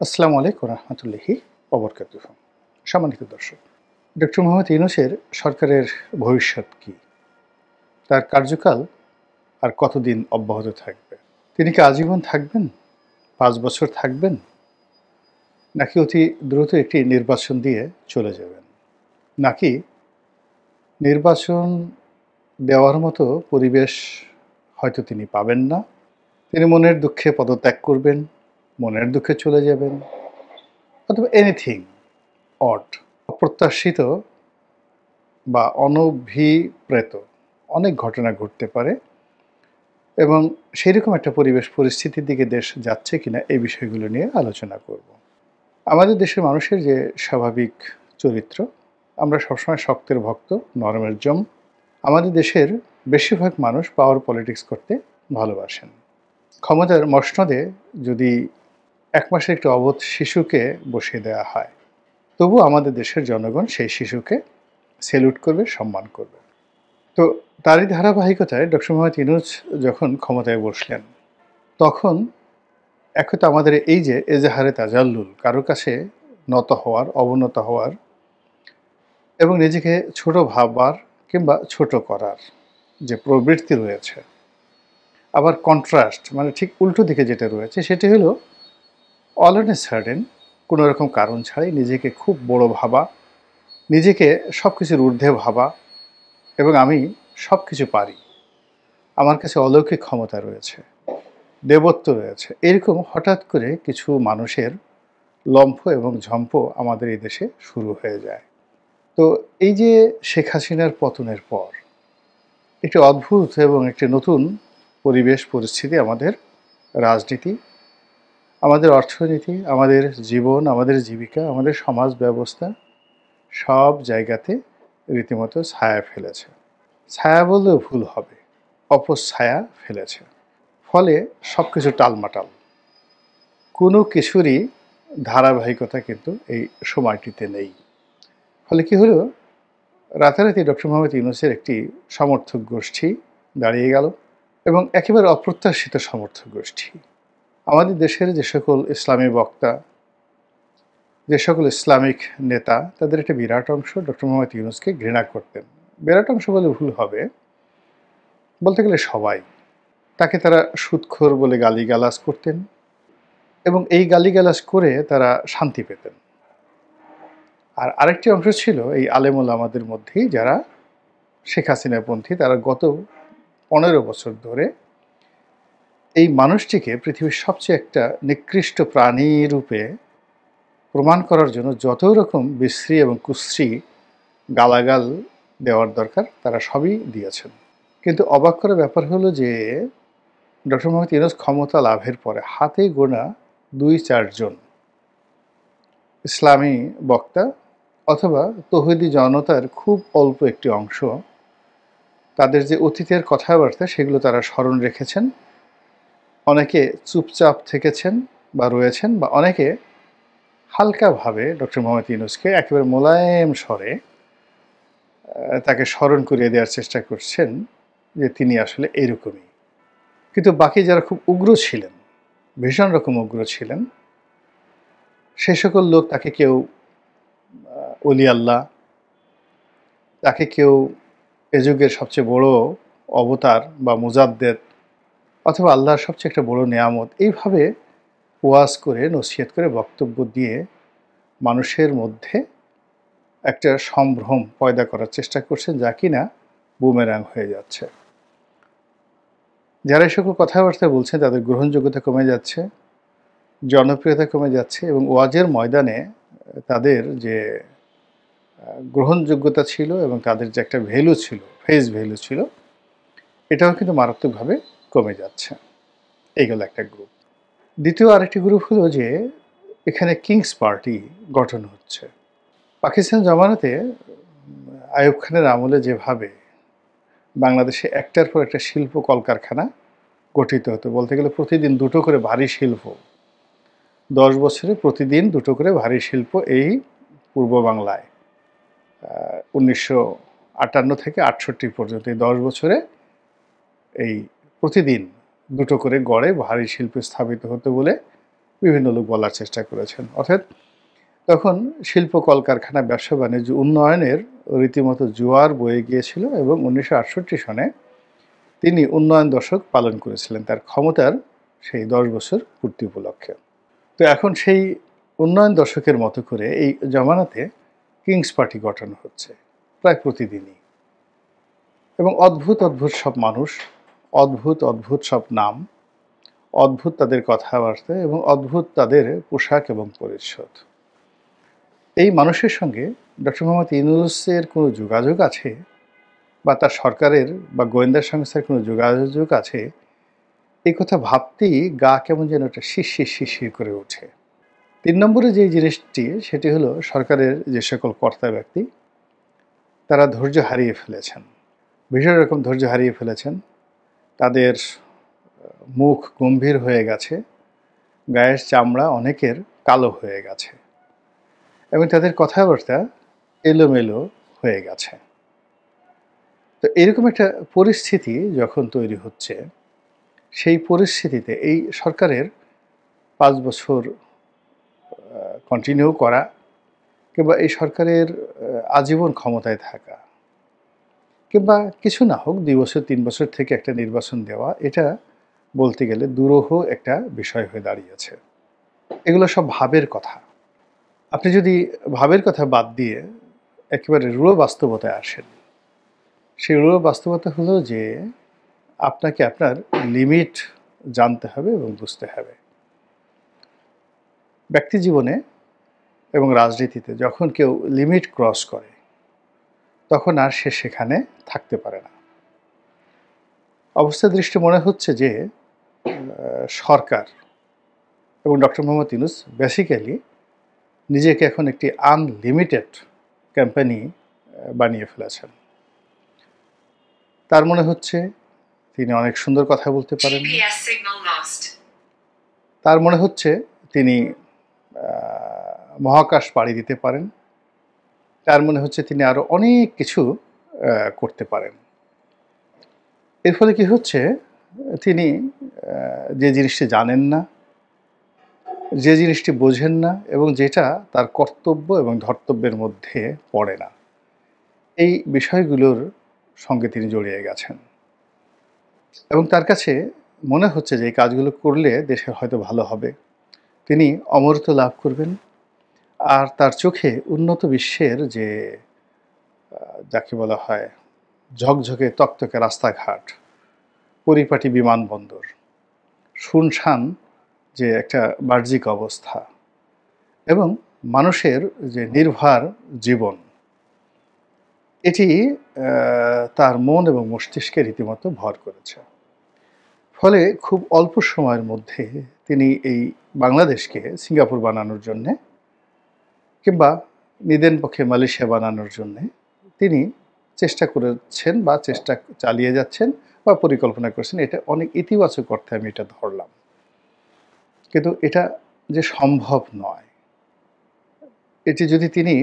আসসালামু আলাইকুম রহমতুল্লাহি ওবরকাতুহু। সম্মানিত দর্শক, ডক্টর মোহাম্মদ ইউনূসের সরকারের ভবিষ্যৎ কি? তার কার্যকাল আর কতদিন অব্যাহত থাকবে? তিনি কি আজীবন থাকবেন? ৫ বছর থাকবেন? নাকি অতি দ্রুত একটি নির্বাচন দিয়ে চলে যাবেন? নাকি নির্বাচন দেওয়ার মতো পরিবেশ হয়তো তিনি পাবেন না। তিনি মনের দুঃখে পদত্যাগ করবেন, মনের দুঃখে চলে যাবেন, অথবা এনিথিং অড, অপ্রত্যাশিত বা অনভিপ্রেত অনেক ঘটনা ঘটতে পারে এবং সেরকম একটা পরিবেশ পরিস্থিতির দিকে দেশ যাচ্ছে কিনা এই বিষয়গুলো নিয়ে আলোচনা করব। আমাদের দেশের মানুষের যে স্বাভাবিক চরিত্র, আমরা সবসময় শক্তের ভক্ত, নরমের জম। আমাদের দেশের বেশিরভাগ মানুষ পাওয়ার পলিটিক্স করতে ভালোবাসেন। ক্ষমতার মসনদে যদি ১ মাসের একটি অবোধ শিশুকে বসিয়ে দেওয়া হয়, তবু আমাদের দেশের জনগণ সেই শিশুকে সেলুট করবে, সম্মান করবে। তো তারই ধারাবাহিকতায় ডক্টর মোহাম্মদ ইউনূস যখন ক্ষমতায় বসলেন, তখন এখন তো আমাদের এই যে এজাহারে তাজাল্লুল, কারো কাছে নত হওয়ার, অবনত হওয়ার এবং নিজেকে ছোট ভাববার কিংবা ছোট করার যে প্রবৃত্তি রয়েছে, আবার কন্ট্রাস্ট মানে ঠিক উল্টো দিকে যেটা রয়েছে সেটি হলো অল অন এ সাডেন কোনো রকম কারণ ছাড়াই নিজেকে খুব বড় ভাবা, নিজেকে সব কিছুর ঊর্ধ্বে ভাবা এবং আমি সব কিছু পারি, আমার কাছে অলৌকিক ক্ষমতা রয়েছে, দেবত্ব রয়েছে, এরকম হঠাৎ করে কিছু মানুষের লম্ফ এবং ঝম্প আমাদের এই দেশে শুরু হয়ে যায়। তো এই যে শেখ হাসিনার পতনের পর একটি অদ্ভুত এবং একটি নতুন পরিবেশ পরিস্থিতি আমাদের রাজনীতি, আমাদের অর্থনীতি, আমাদের জীবন, আমাদের জীবিকা, আমাদের সমাজ ব্যবস্থা সব জায়গাতে রীতিমতো ছায়া ফেলেছে। ছায়া বললেও ভুল হবে, অপছায়া ফেলেছে। ফলে সব কিছু টালমাটাল, কোনো কিছুরই ধারাবাহিকতা কিন্তু এই সময়টিতে নেই। ফলে কি হলো, রাতারাতি ডক্টর মোহাম্মদ ইউনূসের একটি সমর্থক গোষ্ঠী দাঁড়িয়ে গেল এবং একেবারে অপ্রত্যাশিত সমর্থক গোষ্ঠী। আমাদের দেশের যে সকল ইসলামী বক্তা, যে সকল ইসলামিক নেতা, তাদের একটা বিরাট অংশ ডক্টর মোহাম্মদ ইউনূসকে ঘৃণা করতেন। বিরাট অংশ বলে ভুল হবে, বলতে গেলে সবাই। তাকে তারা সুদখোর বলে গালিগালাজ করতেন এবং এই গালিগালাজ করে তারা শান্তি পেতেন। আর আরেকটি অংশ ছিল এই আলেম ওলামাদের মধ্যেই যারা শেখ হাসিনাপন্থী, তারা গত ১৫ বছর ধরে এই মানুষটিকে পৃথিবীর সবচেয়ে একটা নিকৃষ্ট প্রাণী রূপে প্রমাণ করার জন্য যত রকম বিশ্রী এবং কুশ্রী গালাগাল দেওয়ার দরকার তারা সবই দিয়েছেন। কিন্তু অবাক করার ব্যাপার হলো যে ডক্টর মোহাম্মদ ইউনূস ক্ষমতা লাভের পরে হাতে গোনা ২-৪ জন ইসলামী বক্তা অথবা তৌহিদি জনতার খুব অল্প একটি অংশ তাদের যে অতীতের কথাবার্তা সেগুলো তারা স্মরণ রেখেছেন। অনেকে চুপচাপ থেকেছেন বা রয়েছেন, বা অনেকে হালকাভাবে ডক্টর মোহাম্মদ ইউনূসকে একেবারে মোলায়েম স্বরে তাকে স্মরণ করিয়ে দেওয়ার চেষ্টা করছেন যে তিনি আসলে এইরকমই। কিন্তু বাকি যারা খুব উগ্র ছিলেন, ভীষণ রকম উগ্র ছিলেন, সে সকল লোক তাকে কেউ অলি আল্লাহ, তাকে কেউ এ যুগের সবচেয়ে বড় অবতার বা মুজাদ্দেদ অথবা আল্লাহর সবচেয়ে একটা বড় নেয়ামত, এইভাবে ওয়াজ করে, নসিহত করে, বক্তব্য দিয়ে মানুষের মধ্যে একটা সম্ভ্রম পয়দা করার চেষ্টা করছেন, যা কিনা বুমেরাং হয়ে যাচ্ছে। যারা এই সকল কথাবার্তা বলছেন তাদের গ্রহণযোগ্যতা কমে যাচ্ছে, জনপ্রিয়তা কমে যাচ্ছে এবং ওয়াজের ময়দানে তাদের যে গ্রহণযোগ্যতা ছিল এবং তাদের যে একটা ভ্যালু ছিল, ফেস ভ্যালু ছিল, এটাও কিন্তু মারাত্মকভাবে কমে যাচ্ছে। এইগুলো একটা গ্রুপ। দ্বিতীয় আরেকটি গ্রুপ হলো যে এখানে কিংস পার্টি গঠন হচ্ছে। পাকিস্তান জমানাতে আইয়ুব খানের আমলে যেভাবে বাংলাদেশে একটার পর একটা শিল্প কলকারখানা গঠিত হতো, বলতে গেলে প্রতিদিন 2টো করে ভারী শিল্প, 10 বছরে প্রতিদিন 2টো করে ভারী শিল্প এই পূর্ব বাংলায় 1958 থেকে 68 পর্যন্ত এই 10 বছরে এই প্রতিদিন 2টো করে গড়ে ভারী শিল্প স্থাপিত হতো বলে বিভিন্ন লোক বলার চেষ্টা করেছেন। অর্থাৎ তখন শিল্প কলকারখানা ব্যবসা বাণিজ্য উন্নয়নের রীতিমতো জোয়ার বয়ে গিয়েছিল এবং 1968 সনে তিনি উন্নয়ন দশক পালন করেছিলেন তার ক্ষমতার সেই 10 বছর পূর্তি উপলক্ষে। তো এখন সেই উন্নয়ন দশকের মতো করে এই জমানাতে কিংস পার্টি গঠন হচ্ছে প্রায় প্রতিদিনই, এবং অদ্ভুত অদ্ভুত সব মানুষ, অদ্ভুত অদ্ভুত সব নাম, অদ্ভুত তাদের কথাবার্তা এবং অদ্ভুত তাদের পোশাক এবং পরিচ্ছদ। এই মানুষের সঙ্গে ডক্টর মোহাম্মদ ইউনূসের কোনো যোগাযোগ আছে বা তার সরকারের বা গোয়েন্দা সংস্থার কোনো যোগাযোগ আছে, এই কথা ভাবতেই গা কেমন যেন একটা শিরশির শিরশির করে ওঠে। 3 নম্বরে যে জিনিসটি, সেটি হলো সরকারের যে সকল কর্তা ব্যক্তি তারা ধৈর্য হারিয়ে ফেলেছেন, ভীষণ রকম ধৈর্য হারিয়ে ফেলেছেন। তাদের মুখ গম্ভীর হয়ে গেছে, গায়ের চামড়া অনেকের কালো হয়ে গেছে এবং তাদের কথাবার্তা এলোমেলো হয়ে গেছে। তো এরকম একটা পরিস্থিতি যখন তৈরি হচ্ছে, সেই পরিস্থিতিতে এই সরকারের 5 বছর কন্টিনিউ করা কিংবা এই সরকারের আজীবন ক্ষমতায় থাকা কিংবা কিছু না হোক 2 বছর 3 বছর থেকে একটা নির্বাচন দেওয়া, এটা বলতে গেলে দুরূহ একটা বিষয় হয়ে দাঁড়িয়েছে। এগুলো সব ভাবের কথা। আপনি যদি ভাবের কথা বাদ দিয়ে একেবারে রূঢ় বাস্তবতায় আসেন, সেই রূঢ় বাস্তবতা হলো যে আপনাকে আপনার লিমিট জানতে হবে এবং বুঝতে হবে। ব্যক্তি জীবনে এবং রাজনীতিতে যখন কেউ লিমিট ক্রস করে, তখন আর সে সেখানে থাকতে পারে না। অবস্থা দৃষ্টি মনে হচ্ছে যে সরকার এবং ডক্টর মোহাম্মদ ইউনূস বেসিক্যালি নিজেকে এখন একটি আনলিমিটেড কোম্পানি বানিয়ে ফেলেছেন। তার মনে হচ্ছে তিনি অনেক সুন্দর কথা বলতে পারেন, তার মনে হচ্ছে তিনি মহাকাশ পাড়ি দিতে পারেন, তার মনে হচ্ছে তিনি আরো অনেক কিছু করতে পারেন। এর ফলে কি হচ্ছে, তিনি যে জিনিসটি জানেন না, যে জিনিসটি বোঝেন না এবং যেটা তার কর্তব্য এবং ধর্তব্যের মধ্যে পড়ে না, এই বিষয়গুলোর সঙ্গে তিনি জড়িয়ে গেছেন এবং তার কাছে মনে হচ্ছে যে এই কাজগুলো করলে দেশের হয়তো ভালো হবে, তিনি অমরত্ব লাভ করবেন, আর তার চোখে উন্নত বিশ্বের যে যাকে বলা হয় ঝকঝকে তকতকে রাস্তাঘাট, পরিপাটি বিমানবন্দর, শুনশান যে একটা বাহ্যিক অবস্থা এবং মানুষের যে নির্ভার জীবন, এটি তার মন এবং মস্তিষ্কে রীতিমতো ভর করেছে। ফলে খুব অল্প সময়ের মধ্যে তিনি এই বাংলাদেশকে সিঙ্গাপুর বানানোর জন্যে কিংবা নিদেন পক্ষে মালয়েশিয়া বানানোর জন্যে তিনি চেষ্টা করেছেন বা চেষ্টা চালিয়ে যাচ্ছেন বা পরিকল্পনা করেছেন। এটা অনেক ইতিবাচক অর্থে আমি এটা ধরলাম, কিন্তু এটা যে সম্ভব নয়। এটি যদি তিনি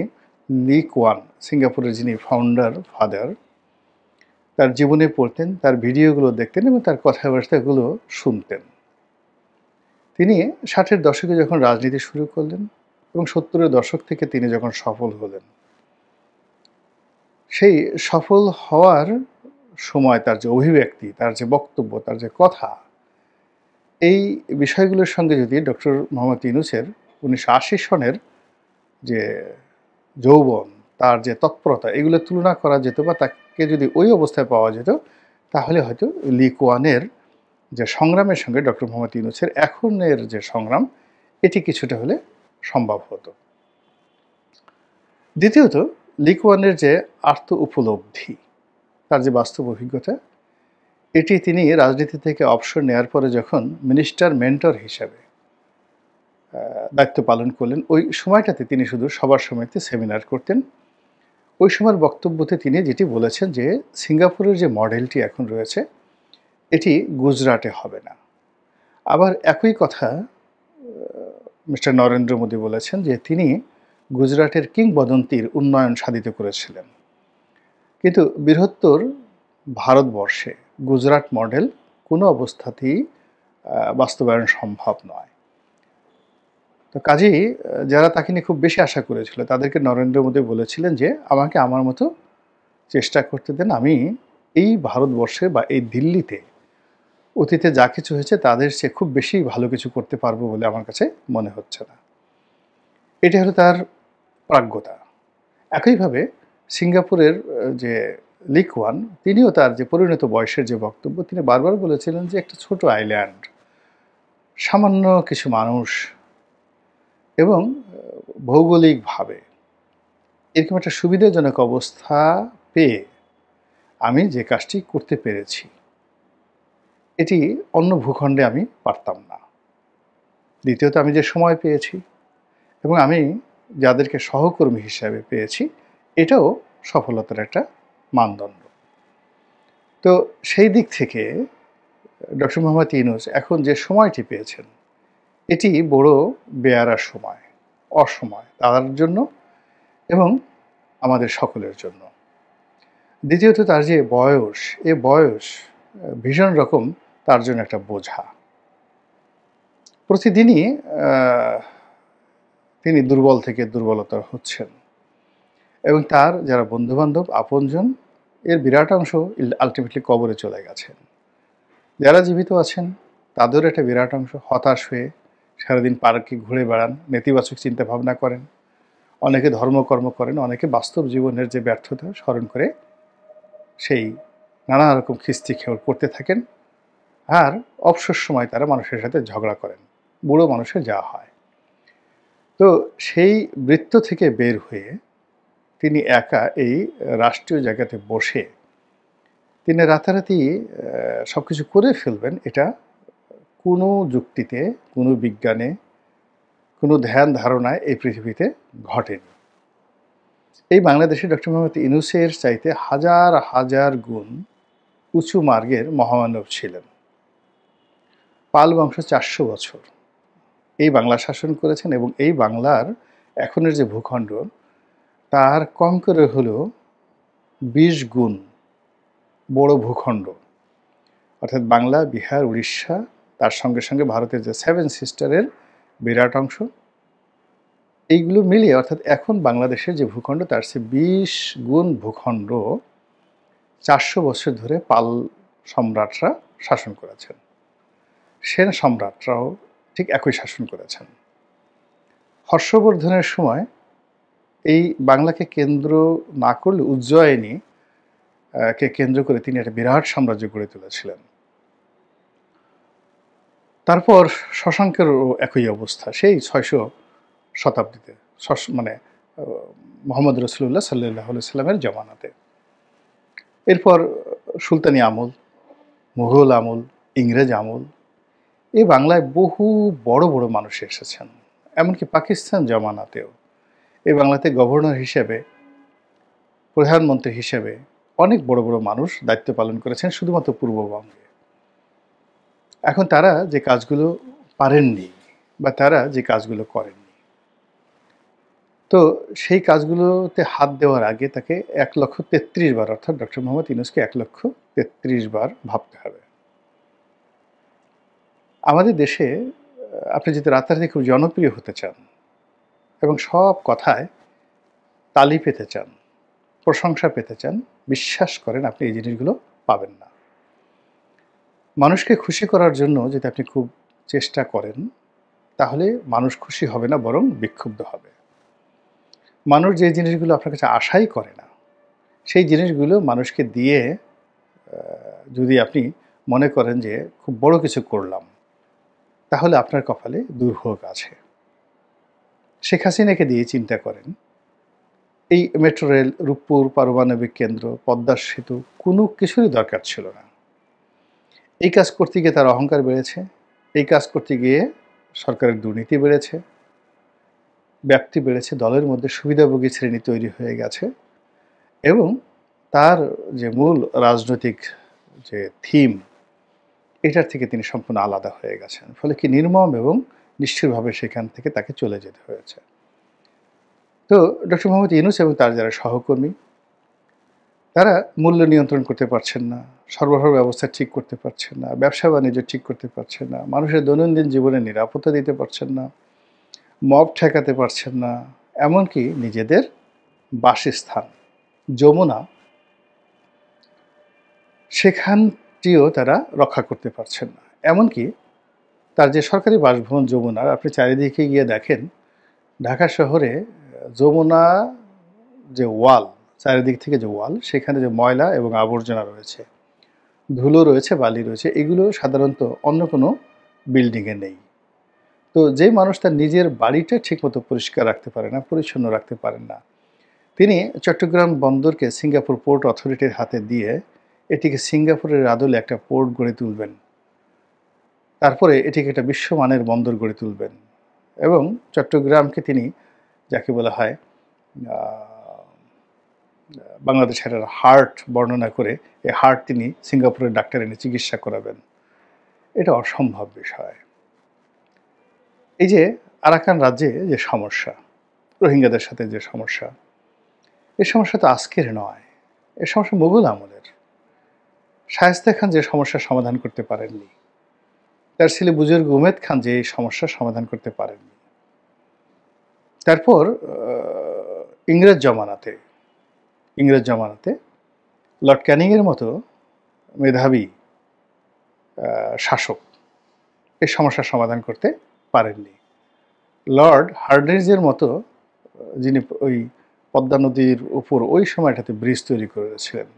লি কুয়ান, সিঙ্গাপুরের যিনি ফাউন্ডার ফাদার, তার জীবনে পড়তেন, তার ভিডিওগুলো দেখতেন এবং তার কথাবার্তাগুলো শুনতেন, তিনি 60-এর দশকে যখন রাজনীতি শুরু করলেন এবং 70-এর দশক থেকে তিনি যখন সফল হলেন, সেই সফল হওয়ার সময় তার যে অভিব্যক্তি, তার যে বক্তব্য, তার যে কথা, এই বিষয়গুলোর সঙ্গে যদি ডক্টর মোহাম্মদ ইউনূসের 1980 সনের যে যৌবন, তার যে তৎপরতা, এগুলো তুলনা করা যেত বা তাকে যদি ওই অবস্থায় পাওয়া যেত, তাহলে হয়তো লি কুয়ানের যে সংগ্রামের সঙ্গে ডক্টর মোহাম্মদ ইউনূসের এখনের যে সংগ্রাম, এটি কিছুটা হলে সম্ভব হতো। দ্বিতীয়ত, লি কুয়ানের যে আর্ত উপলব্ধি, তার যে বাস্তব অভিজ্ঞতা, এটি তিনি রাজনীতি থেকে অবসর নেওয়ার পরে যখন মিনিস্টার মেন্টর হিসাবে দায়িত্ব পালন করলেন, ওই সময়টাতে তিনি শুধু সবার সমিতিতে সেমিনার করতেন। ওই সময়ের বক্তব্যতে তিনি যেটি বলেছেন যে সিঙ্গাপুরের যে মডেলটি এখন রয়েছে, এটি গুজরাটে হবে না। আবার একই কথা মিস্টার নরেন্দ্র মোদী বলেছেন যে তিনি গুজরাটের কিংবদন্তির উন্নয়ন সাধিত করেছিলেন, কিন্তু বৃহত্তর ভারতবর্ষে গুজরাট মডেল কোনো অবস্থাতেই বাস্তবায়ন সম্ভব নয়। তো কাজেই যারা তাকে নিয়ে খুব বেশি আশা করেছিল তাদেরকে নরেন্দ্র মোদী বলেছিলেন যে আমাকে আমার মতো চেষ্টা করতে দেন, আমি এই ভারতবর্ষে বা এই দিল্লিতে অতীতে যা কিছু হয়েছে তাদের চেয়ে খুব বেশি ভালো কিছু করতে পারবো বলে আমার কাছে মনে হচ্ছে না। এটা হলো তার প্রাজ্ঞতা। একইভাবে সিঙ্গাপুরের যে লি কুয়ান, তিনিও তার যে পরিণত বয়সের যে বক্তব্য, তিনি বারবার বলেছিলেন যে একটা ছোট আইল্যান্ড, সামান্য কিছু মানুষ এবং ভৌগোলিকভাবে এরকম একটা সুবিধাজনক অবস্থা পেয়ে আমি যে কাজটি করতে পেরেছি এটি অন্য ভূখণ্ডে আমি পারতাম না। দ্বিতীয়ত আমি যে সময় পেয়েছি এবং আমি যাদেরকে সহকর্মী হিসাবে পেয়েছি এটাও সফলতার একটা মানদণ্ড। তো সেই দিক থেকে ডক্টর মোহাম্মদ ইউনূস এখন যে সময়টি পেয়েছেন এটি বড় বেয়ারা সময়, অসময় তার জন্য এবং আমাদের সকলের জন্য। দ্বিতীয়ত তার যে বয়স, এ বয়স ভীষণ রকম তার জন্য একটা বোঝা। প্রতিদিনই তিনি দুর্বল থেকে দুর্বলতর হচ্ছেন এবং তার যারা বন্ধুবান্ধব আপনজন এর বিরাট অংশ আলটিমেটলি কবরে চলে গেছেন। যারা জীবিত আছেন তাদেরও একটা বিরাট অংশ হতাশ হয়ে সারাদিন পার্কে ঘুরে বেড়ান, নেতিবাচক চিন্তা ভাবনা করেন, অনেকে ধর্মকর্ম করেন, অনেকে বাস্তব জীবনের যে ব্যর্থতা স্মরণ করে সেই নানা রকম খিস্তি খেয়র করতে থাকেন। আর অবসর সময় তারা মানুষের সাথে ঝগড়া করেন, বুড়ো মানুষের যা হয়। তো সেই বৃত্ত থেকে বের হয়ে তিনি একা এই রাষ্ট্রীয় জায়গাতে বসে তিনি রাতারাতি সব কিছু করে ফেলবেন, এটা কোনো যুক্তিতে, কোনো বিজ্ঞানে, কোনো ধ্যান ধারণায় এই পৃথিবীতে ঘটেনি। এই বাংলাদেশে ডক্টর মোহাম্মদ ইউনূসের চাইতে হাজার হাজার গুণ উঁচু মার্গের মহামানব ছিলেন। পাল বংশ 400 বছর এই বাংলা শাসন করেছেন এবং এই বাংলার এখনের যে ভূখণ্ড তার কম করে হলেও 20 গুণ বড় ভূখণ্ড, অর্থাৎ বাংলা, বিহার, উড়িষ্যা, তার সঙ্গে সঙ্গে ভারতের যে 7 সিস্টারের বিরাট অংশ, এইগুলো মিলিয়ে অর্থাৎ এখন বাংলাদেশের যে ভূখণ্ড তার চেয়ে 20 গুণ ভূখণ্ড 400 বছর ধরে পাল সম্রাটরা শাসন করেছেন। সেন সম্রাটরাও ঠিক একই শাসন করেছেন। হর্ষবর্ধনের সময় এই বাংলাকে কেন্দ্র না করলে উজ্জয়িনী কে কেন্দ্র করে তিনি একটা বিরাট সাম্রাজ্য গড়ে তুলেছিলেন। তারপর শশাঙ্কেরও একই অবস্থা, সেই 600 শতাব্দীতে, মানে মোহাম্মদ রসুল্লাহ সাল্লাল্লাহু আলাইহি সাল্লামের জমানাতে। এরপর সুলতানি আমল, মুঘল আমল, ইংরেজ আমল, এই বাংলায় বহু বড় বড় মানুষ এসেছেন। এমনকি পাকিস্তান জমানাতেও এই বাংলাতে গভর্নর হিসেবে, প্রধানমন্ত্রী হিসেবে অনেক বড় বড় মানুষ দায়িত্ব পালন করেছেন শুধুমাত্র পূর্ববঙ্গে। এখন তারা যে কাজগুলো পারেননি বা তারা যে কাজগুলো করেননি, তো সেই কাজগুলোতে হাত দেওয়ার আগে তাকে 1,33,000 বার, অর্থাৎ ডক্টর মোহাম্মদ ইউনূসকে 1,33,000 বার ভাবতে হবে। আমাদের দেশে আপনি যদি রাতারাতি খুব জনপ্রিয় হতে চান এবং সব কথায় তালি পেতে চান, প্রশংসা পেতে চান, বিশ্বাস করেন আপনি এই জিনিসগুলো পাবেন না। মানুষকে খুশি করার জন্য যদি আপনি খুব চেষ্টা করেন তাহলে মানুষ খুশি হবে না, বরং বিক্ষুব্ধ হবে। মানুষ যে জিনিসগুলো আপনার কাছে আশাই করে না সেই জিনিসগুলো মানুষকে দিয়ে যদি আপনি মনে করেন যে খুব বড় কিছু করলাম, তাহলে আপনার কপালে দুর্ভোগ আছে। শেখ হাসিনাকে দিয়ে চিন্তা করেন, এই মেট্রো রেল, রূপপুর পারমাণবিক কেন্দ্র, পদ্মা সেতু কোনো কিছুরই দরকার ছিল না। এই কাজ করতে গিয়ে তার অহংকার বেড়েছে, এই কাজ করতে গিয়ে সরকারের দুর্নীতি বেড়েছে, ব্যাপ্তি বেড়েছে, দলের মধ্যে সুবিধাভোগী শ্রেণী তৈরি হয়ে গেছে এবং তার যে মূল রাজনৈতিক যে থিম এটার থেকে তিনি সম্পূর্ণ আলাদা হয়ে গেছেন। ফলে কি নির্মম এবং নিষ্ঠুরভাবে সেখান থেকে তাকে চলে যেতে হয়েছে। তো ডক্টর মোহাম্মদ ইউনূস এবং তার যারা সহকর্মী তারা মূল্য নিয়ন্ত্রণ করতে পারছেন না, সরবরাহ ব্যবস্থা ঠিক করতে পারছেন না, ব্যবসা বাণিজ্য ঠিক করতে পারছেন না, মানুষের দৈনন্দিন জীবনে নিরাপত্তা দিতে পারছেন না, মব ঠেকাতে পারছেন না, এমনকি নিজেদের বাসস্থান যমুনা সেখানটিও তারা রক্ষা করতে পারছেন না। এমনকি তার যে সরকারি বাসভবন যমুনার, আপনি চারিদিকে গিয়ে দেখেন ঢাকা শহরে যমুনা যে ওয়াল, চারিদিক থেকে যে ওয়াল, সেখানে যে ময়লা এবং আবর্জনা রয়েছে, ধুলো রয়েছে, বালি রয়েছে, এগুলো সাধারণত অন্য কোনো বিল্ডিংয়ে নেই। তো যেই মানুষ তার নিজের বাড়িটা ঠিকমতো পরিষ্কার রাখতে পারে না, পরিচ্ছন্ন রাখতে পারেন না, তিনি চট্টগ্রাম বন্দরকে সিঙ্গাপুর পোর্ট অথরিটির হাতে দিয়ে এটিকে সিঙ্গাপুরের আদলে একটা পোর্ট গড়ে তুলবেন, তারপরে এটিকে একটা বিশ্বমানের বন্দর গড়ে তুলবেন এবং চট্টগ্রামকে তিনি যাকে বলা হয় বাংলাদেশের হার্ট বর্ণনা করে, এই হার্ট তিনি সিঙ্গাপুরের ডাক্তার এনে চিকিৎসা করাবেন। এটা অসম্ভব বিষয়। এই যে আরাকান রাজ্যে যে সমস্যা, রোহিঙ্গাদের সাথে যে সমস্যা, এই সমস্যা তো আজকের নয়, এ সমস্যা মুঘল আমলের। শায়েস্তা খান যে সমস্যার সমাধান করতে পারেননি, তার ছেলে বুজুর্গ উমেদ খান যে এই সমস্যার সমাধান করতে পারেননি। তারপর ইংরেজ জমানাতে লর্ড ক্যানিংয়ের মতো মেধাবী শাসক এই সমস্যার সমাধান করতে পারেননি। লর্ড হার্ডিঞ্জের মতো যিনি ওই পদ্মা নদীর উপর ওই সময়টাতে ব্রিজ তৈরি করেছিলেন,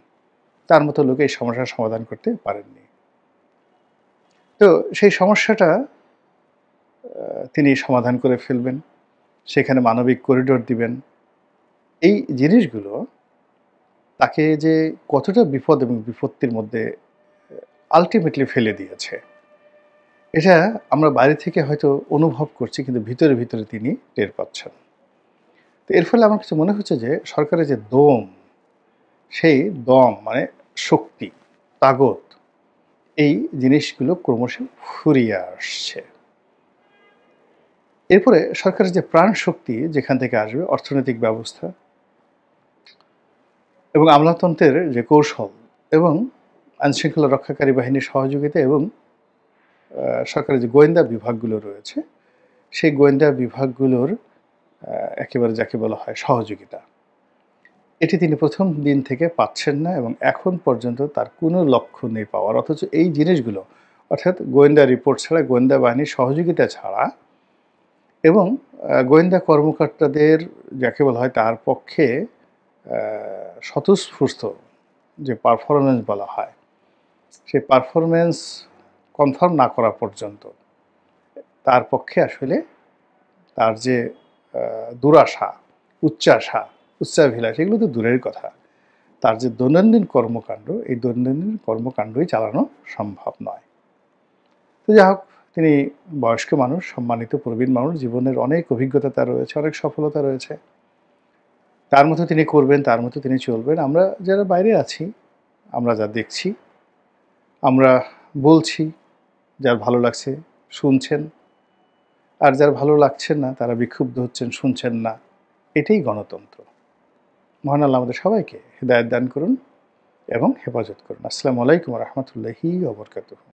তার মতো লোক এই সমস্যার সমাধান করতে পারেননি। তো সেই সমস্যাটা তিনি সমাধান করে ফেলবেন, সেখানে মানবিক করিডোর দিবেন। এই জিনিসগুলো তাকে যে কতটা বিপদ এবং বিপত্তির মধ্যে আলটিমেটলি ফেলে দিয়েছে, এটা আমরা বাইরে থেকে হয়তো অনুভব করছি, কিন্তু ভিতরে ভিতরে তিনি টের পাচ্ছেন। তো এর ফলে আমার কাছে মনে হচ্ছে যে সরকারের যে দম, সেই দম মানে শক্তি, তাগত, এই জিনিসগুলো ক্রমশ ফুরিয়ে আসছে। এরপরে সরকারের যে প্রাণ শক্তি যেখান থেকে আসবে, অর্থনৈতিক ব্যবস্থা এবং আমলাতন্ত্রের যে কৌশল এবং আইনশৃঙ্খলা রক্ষাকারী বাহিনীর সহযোগিতা এবং সরকারের যে গোয়েন্দা বিভাগগুলো রয়েছে, সেই গোয়েন্দা বিভাগগুলোর একেবারে যাকে বলা হয় সহযোগিতা, এটি তিনি প্রথম দিন থেকে পাচ্ছেন না এবং এখন পর্যন্ত তার কোনো লক্ষ্য নেই পাওয়ার। অথচ এই জিনিসগুলো, অর্থাৎ গোয়েন্দা রিপোর্ট ছাড়া, গোয়েন্দা বাহিনীর সহযোগিতা ছাড়া এবং গোয়েন্দা কর্মকর্তাদের যাকে বলা হয় তার পক্ষে স্বতঃস্ফূর্ত যে পারফরমেন্স বলা হয়, সেই পারফরমেন্স কনফার্ম না করা পর্যন্ত তার পক্ষে আসলে তার যে দুরাশা, উচ্চাভিলাষ, এগুলো তো দূরের কথা, তার যে দৈনন্দিন কর্মকাণ্ড, এই দৈনন্দিন কর্মকাণ্ডই চালানো সম্ভব নয়। তো যাই হোক, তিনি বয়স্ক মানুষ, সম্মানিত প্রবীণ মানুষ, জীবনের অনেক অভিজ্ঞতা তার রয়েছে, অনেক সফলতা রয়েছে, তার মতো তিনি করবেন, তার মতো তিনি চলবেন। আমরা যারা বাইরে আছি, আমরা যা দেখছি, আমরা বলছি, যার ভালো লাগছে শুনছেন, আর যার ভালো লাগছেন না তারা বিক্ষুব্ধ হচ্ছেন, শুনছেন না। এটাই গণতন্ত্র। মহান আল্লাহ আমাদের সবাইকে হেদায়েত দান করুন এবং হেফাজত করুন। আসসালামু আলাইকুম ওয়া রাহমাতুল্লাহি ওয়া বারাকাতুহু।